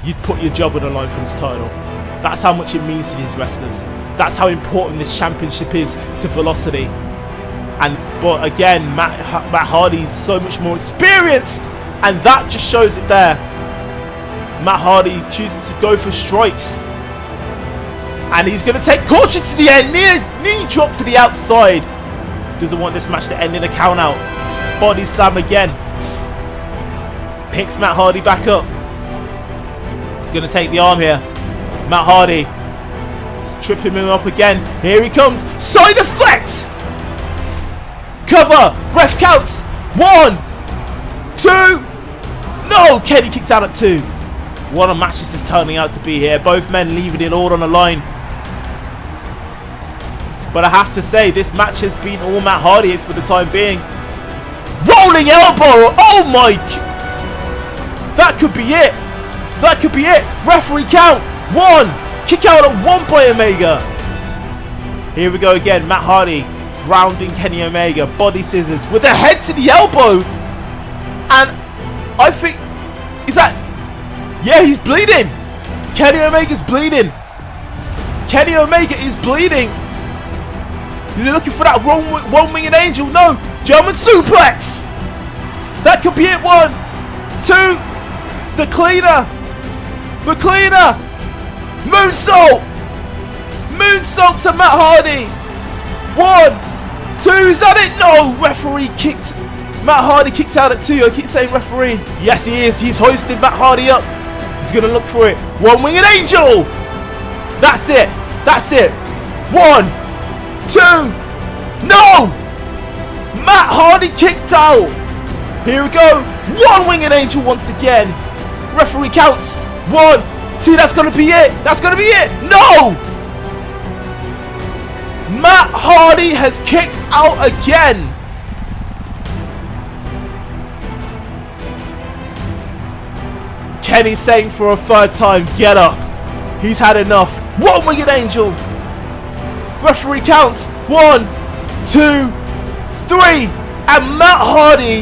you'd put your job on the line for this title. That's how much it means to these wrestlers. That's how important this championship is to Velocity. But again, Matt Hardy's so much more experienced, and that just shows it there. Matt Hardy choosing to go for strikes, and he's going to take caution to the end. Knee drop to the outside. Doesn't want this match to end in a count out. Body slam again. Picks Matt Hardy back up. He's going to take the arm here. Matt Hardy tripping him up again. Here he comes. Side effect. Cover. Ref counts. 1, 2. No. Kenny kicked out at 2. What a match this is turning out to be here. Both men leaving it all on the line. But I have to say, this match has been all Matt Hardy for the time being. Rolling elbow. Oh my. That could be it. That could be it. Referee count. 1. Kick out at 1 by Omega. Here we go again. Matt Hardy grounding Kenny Omega. Body scissors with a head to the elbow. And I think, is that, yeah, he's bleeding. Kenny Omega's bleeding. Kenny Omega is bleeding. Is he looking for that one-winged angel? No. German suplex. That could be it. 1, 2. The cleaner. The cleaner. Moonsault. Moonsault to Matt Hardy. 1, 2. Is that it? No. Referee kicked. Matt Hardy kicks out at 2. I keep saying referee. Yes, he is. He's hoisted Matt Hardy up. He's going to look for it. One-winged angel. That's it. That's it. 1, 2. No. Matt Hardy kicked out. Here we go. One-winged angel once again. Referee counts. 1, 2. That's going to be it. That's going to be it. No. Matt Hardy has kicked out again. Kenny's saying for a 3rd time, get up. He's had enough. One-winged angel. Referee counts. 1, 2, 3. And Matt Hardy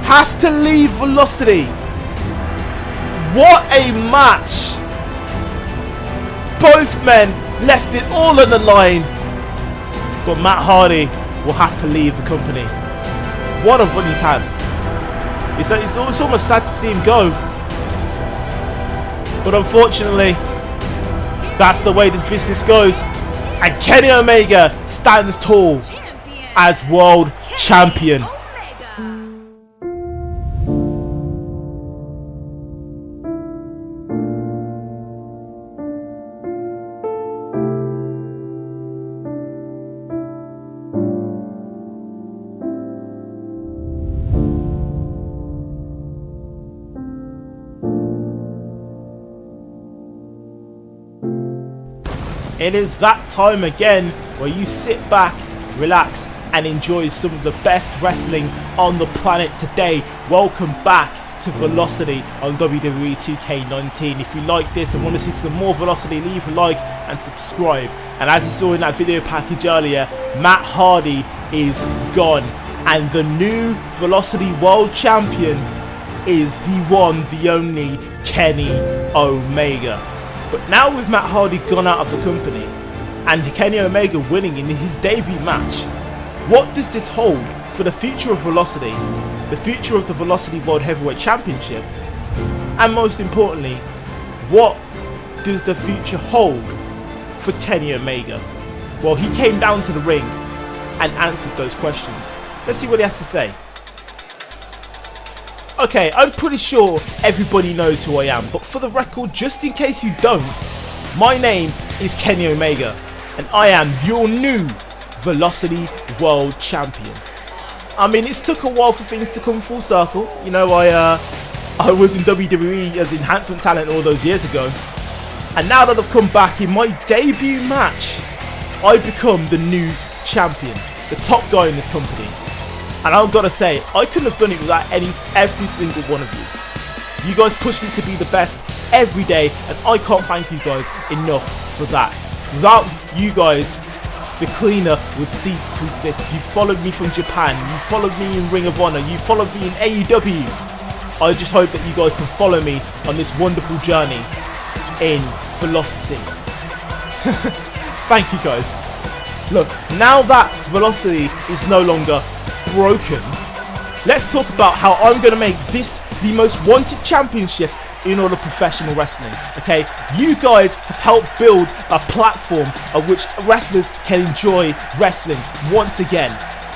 has to leave Velocity. What a match. Both men left it all on the line. But Matt Hardy will have to leave the company. What a run he's had. It's almost sad to see him go. But unfortunately, that's the way this business goes. And Kenny Omega stands tall as world champion. It is that time again where you sit back, relax and enjoy some of the best wrestling on the planet today. Welcome back to Velocity on WWE 2K19. If you like this and want to see some more Velocity, leave a like and subscribe. And as you saw in that video package earlier, Matt Hardy is gone and the new Velocity World Champion is the one, the only Kenny Omega. But now with Matt Hardy gone out of the company and Kenny Omega winning in his debut match, what does this hold for the future of Velocity, the future of the Velocity World Heavyweight Championship, and most importantly, what does the future hold for Kenny Omega? Well, he came down to the ring and answered those questions. Let's see what he has to say. Okay, I'm pretty sure everybody knows who I am, but for the record, just in case you don't, my name is Kenny Omega, and I am your new Velocity World Champion. I mean, it's took a while for things to come full circle. You know, I was in WWE as enhancement talent all those years ago, and now that I've come back in my debut match, I become the new champion, the top guy in this company. And I've got to say, I couldn't have done it without every single one of you. You guys push me to be the best every day, and I can't thank you guys enough for that. Without you guys, the cleaner would cease to exist. You followed me from Japan, you followed me in Ring of Honor, you followed me in AEW. I just hope that you guys can follow me on this wonderful journey in velocity. Thank you guys. Look, now that velocity is no longer broken, let's talk about how I'm going to make this the most wanted championship in all of professional wrestling. Okay, you guys have helped build a platform of which wrestlers can enjoy wrestling once again,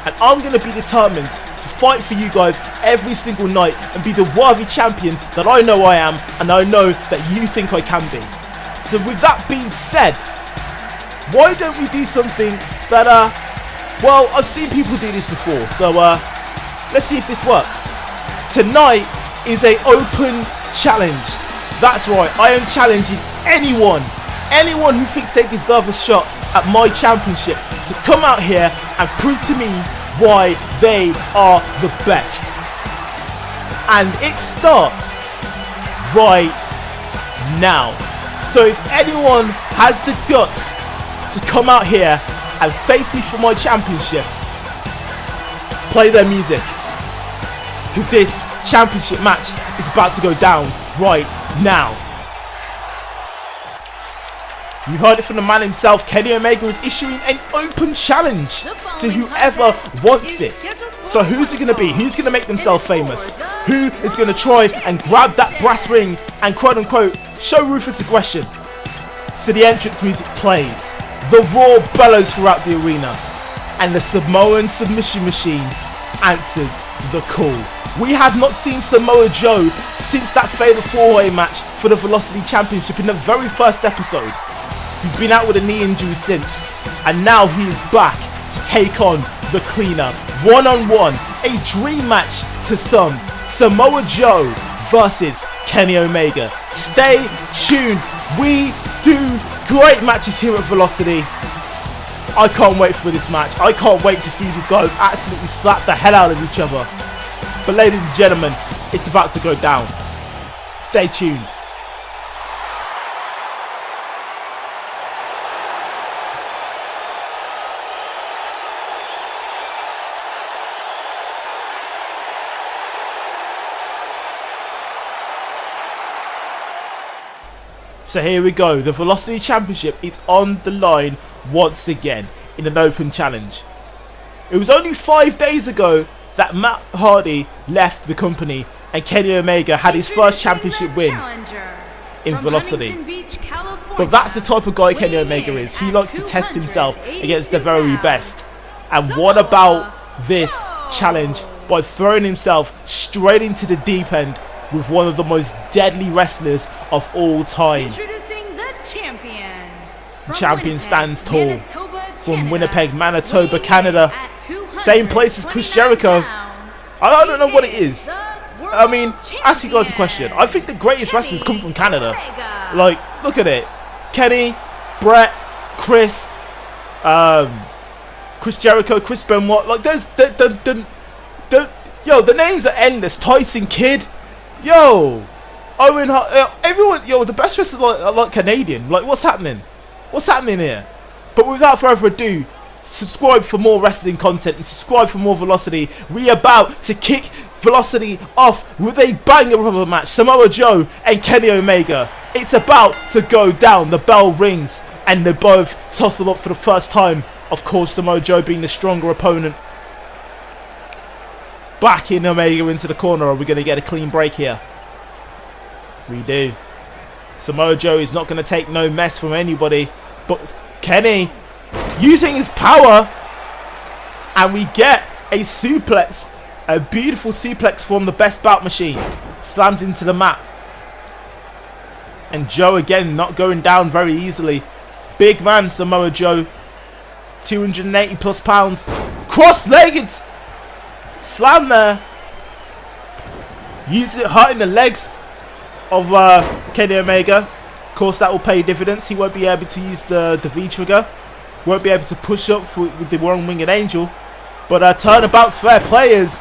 and I'm going to be determined to fight for you guys every single night and be the worthy champion that I know I am, and I know that you think I can be. So with that being said, why don't we do something that well, I've seen people do this before, so let's see if this works. Tonight is a open challenge. That's right, I am challenging anyone who thinks they deserve a shot at my championship to come out here and prove to me why they are the best. And it starts right now. So if anyone has the guts to come out here and face me for my championship, play their music, because this championship match is about to go down right now. You heard it from the man himself. Kenny Omega is issuing an open challenge to whoever wants it. So who's it going to be? Who's going to make themselves famous? Who is going to try and grab that brass ring and quote unquote show ruthless aggression? So the entrance music plays. The roar bellows throughout the arena, and the Samoan submission machine answers the call. We have not seen Samoa Joe since that fatal 4-way match for the Velocity Championship in the very first episode. He's been out with a knee injury since, and now he is back to take on the Cleaner. One-on-one, a dream match to some. Samoa Joe versus Kenny Omega. Stay tuned. We do great matches here at Velocity. I can't wait for this match. I can't wait to see these guys absolutely slap the hell out of each other. But ladies and gentlemen, it's about to go down. Stay tuned. So here we go, the Velocity Championship is on the line once again in an open challenge. It was only 5 days ago that Matt Hardy left the company and Kenny Omega had his first championship win in Velocity. But that's the type of guy Kenny Omega is. He likes to test himself against the very best. And what about this challenge by throwing himself straight into the deep end with one of the most deadly wrestlers of all time. Introducing the champion. The champion stands tall from Winnipeg, Manitoba, Canada. Same place as Chris Jericho. I don't know what it is. I mean, ask you guys a question. I think the greatest wrestlers come from Canada. Like, look at it. Kenny, Brett, Chris, Chris Jericho, Chris Benoit. Like, there's yo, the names are endless. Tyson Kidd. Yo, Owen Hart, everyone, yo, the best wrestlers are like Canadian. Like, what's happening? What's happening here? But without further ado, subscribe for more wrestling content and subscribe for more Velocity. We are about to kick Velocity off with a banger of a match. Samoa Joe and Kenny Omega. It's about to go down. The bell rings and they both tussle up for the first time. Of course, Samoa Joe being the stronger opponent. Backing Omega into the corner. Are we going to get a clean break here? We do. Samoa Joe is not going to take no mess from anybody. But Kenny using his power. And we get a suplex. A beautiful suplex from the Best Bout Machine. Slammed into the mat. And Joe again not going down very easily. Big man Samoa Joe. 280 plus pounds. Cross-legged. Slam there. Use it hurting the legs of Kenny Omega. Of course, that will pay dividends. He won't be able to use the V trigger. Won't be able to push up with the one winged angel. But turnabout's fair players.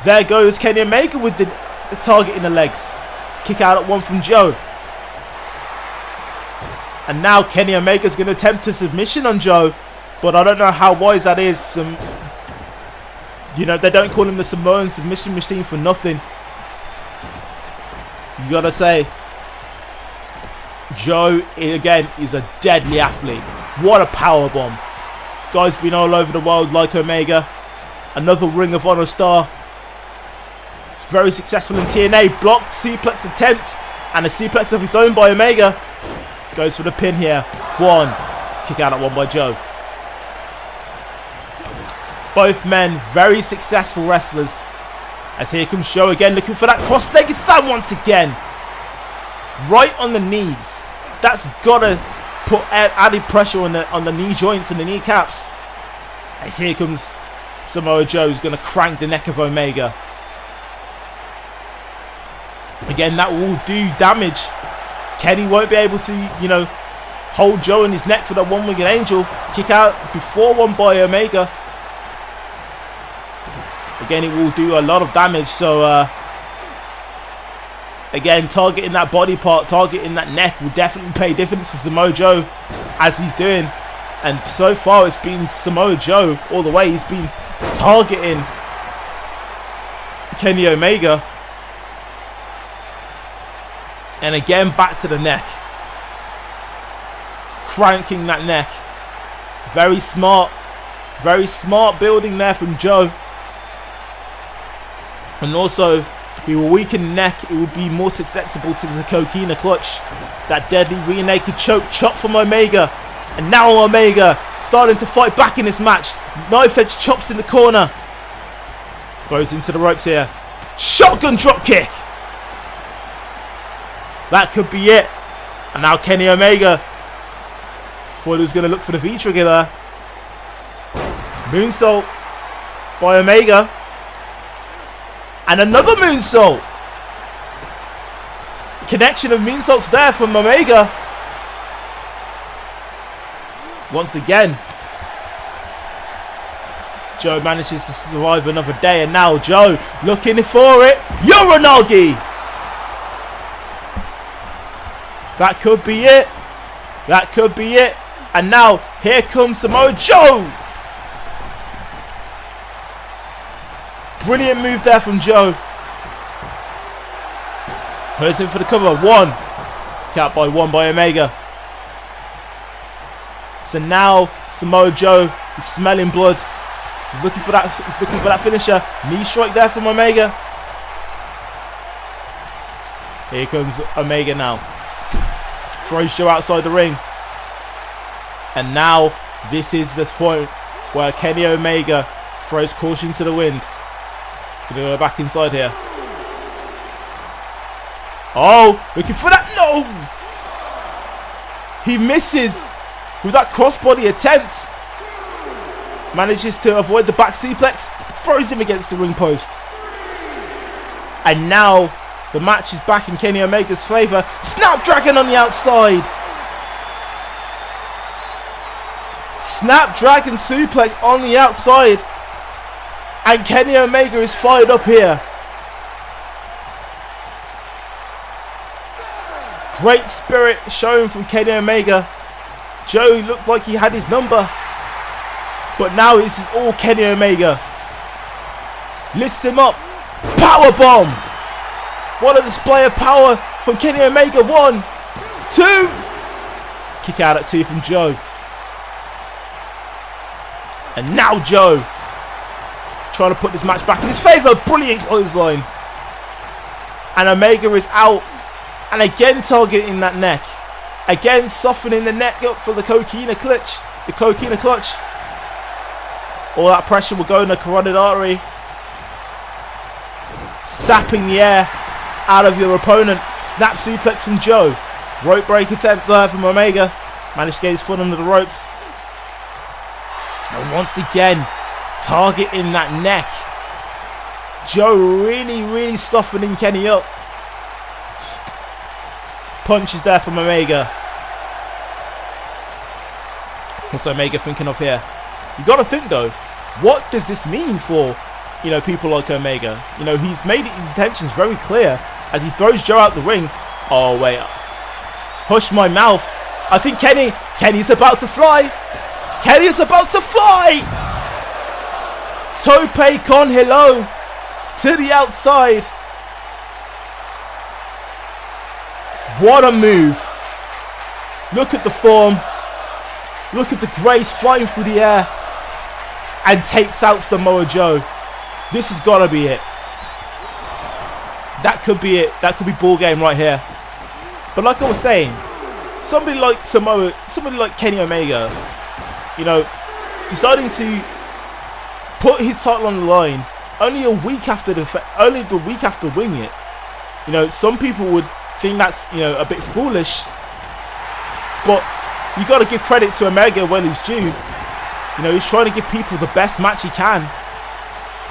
There goes Kenny Omega with the target in the legs. Kick out at one from Joe. And now Kenny Omega's going to attempt a submission on Joe. But I don't know how wise that is. You know, they don't call him the Samoan submission machine for nothing. You gotta say, Joe, again, is a deadly athlete. What a power bomb. Guy's been all over the world like Omega. Another Ring of Honor star. It's very successful in TNA. Blocked suplex attempt. And a suplex of his own by Omega. Goes for the pin here. One. Kick out at one by Joe. Both men very successful wrestlers. As here comes Joe again, looking for that cross-legged stand once again. Right on the knees. That's gotta put added pressure on the knee joints and the kneecaps. As here comes Samoa Joe, who's gonna crank the neck of Omega. Again, that will do damage. Kenny won't be able to, you know, hold Joe in his neck for the one-winged angel. Kick out before one by Omega. Again, it will do a lot of damage. So, again, targeting that body part, targeting that neck will definitely pay dividends for Samoa Joe as he's doing. And so far, it's been Samoa Joe all the way. He's been targeting Kenny Omega. And again, back to the neck. Cranking that neck. Very smart building there from Joe. And also, he will weaken the neck. It will be more susceptible to the coquina clutch. That deadly rear naked choke chop from Omega. And now Omega starting to fight back in this match. Knife edge chops in the corner. Throws into the ropes here. Shotgun drop kick. That could be it. And now Kenny Omega. Thought he was going to look for the V-trigger there. Moonsault by Omega. And another moonsault. Connection of moonsaults there from Omega. Once again, Joe manages to survive another day. And now Joe looking for it. Uranagi. That could be it. That could be it. And now here comes Samoa Joe. Brilliant move there from Joe. Here's in for the cover. One. Kick out by one by Omega. So now Samoa Joe is smelling blood. He's looking for that. He's looking for that finisher. Knee strike there from Omega. Here comes Omega now. Throws Joe outside the ring. And now this is the point where Kenny Omega throws caution to the wind. He's going to go back inside here. Oh, looking for that. No! He misses with that crossbody attempt. Manages to avoid the back suplex. Throws him against the ring post. And now the match is back in Kenny Omega's favour. Snapdragon on the outside. Snapdragon suplex on the outside. And Kenny Omega is fired up here. Great spirit shown from Kenny Omega. Joe looked like he had his number. But now this is all Kenny Omega. Lifts him up. Power bomb. What a display of power from Kenny Omega. 1, 2. Kick out at 2 from Joe. And now Joe trying to put this match back in his favour. Brilliant clothesline. And Omega is out. And again targeting that neck. Again softening the neck up for the coquina clutch. The coquina clutch. All that pressure will go in the carotid artery. Sapping the air out of your opponent. Snap suplex from Joe. Rope break attempt there from Omega. Managed to get his foot under the ropes. And once again, targeting that neck. Joe really softening Kenny up. Punches there from Omega. What's Omega thinking of here? You got to think though, what does this mean for, you know, people like Omega? You know, he's made his intentions very clear as he throws Joe out the ring. Oh wait, hush my mouth. I think Kenny's about to fly. Kenny is about to fly. Tope con hello to the outside. What a move. Look at the form. Look at the grace flying through the air. And takes out Samoa Joe. This has got to be it. That could be it. That could be ball game right here. But like I was saying, somebody like Kenny Omega, you know, deciding to put his title on the line only the week after winning it. You know, some people would think that's, you know, a bit foolish, but you got to give credit to Omega when it's due. You know, he's trying to give people the best match he can,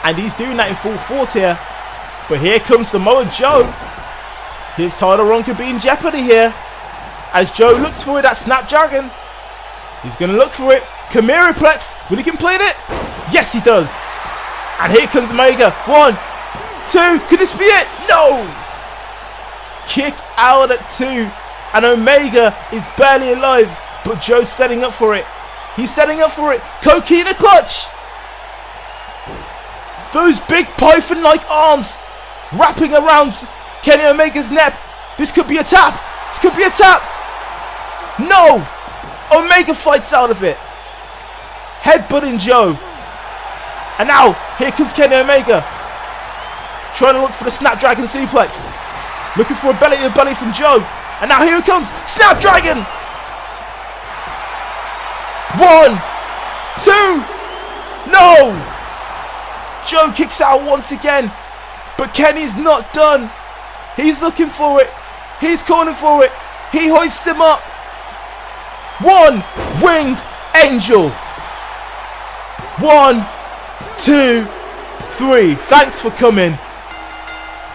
and he's doing that in full force here. But here comes Samoa Joe. His title run could be in jeopardy here, as Joe looks for that Snapdragon. He's going to look for it. Kamiraplex, will he complete it? Yes, he does. And here comes Omega. 1, 2, could this be it? No! Kick out at 2, and Omega is barely alive, but Joe's setting up for it. He's setting up for it. Coquina clutch. Those big python-like arms wrapping around Kenny Omega's neck. This could be a tap. This could be a tap. No! Omega fights out of it. Headbutting Joe. And now, here comes Kenny Omega. Trying to look for the Snapdragon suplex. Looking for a belly-to-belly from Joe. And now here it comes. Snapdragon! 1, 2, no! Joe kicks out once again. But Kenny's not done. He's looking for it. He's calling for it. He hoists him up. 1, winged angel. 1, 2, 3. Thanks for coming.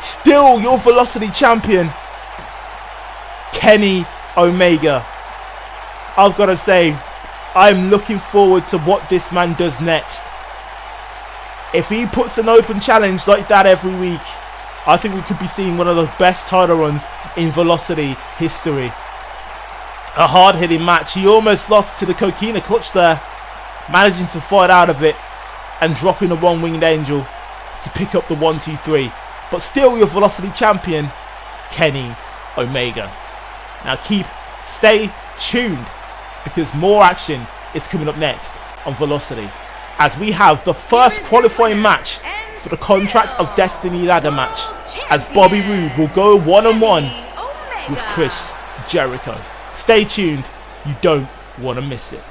Still your Velocity champion, Kenny Omega. I've got to say, I'm looking forward to what this man does next. If he puts an open challenge like that every week, I think we could be seeing one of the best title runs in Velocity history. A hard-hitting match. He almost lost to the Coquina clutch there, managing to fight out of it and dropping a 1-winged angel to pick up the 1, 2, 3. But still your Velocity champion, Kenny Omega. Now stay tuned, because more action is coming up next on Velocity, as we have the first qualifying match for the Contract of Destiny ladder match, as Bobby Roode will go one-on-one with Chris Jericho. Stay tuned, you don't want to miss it.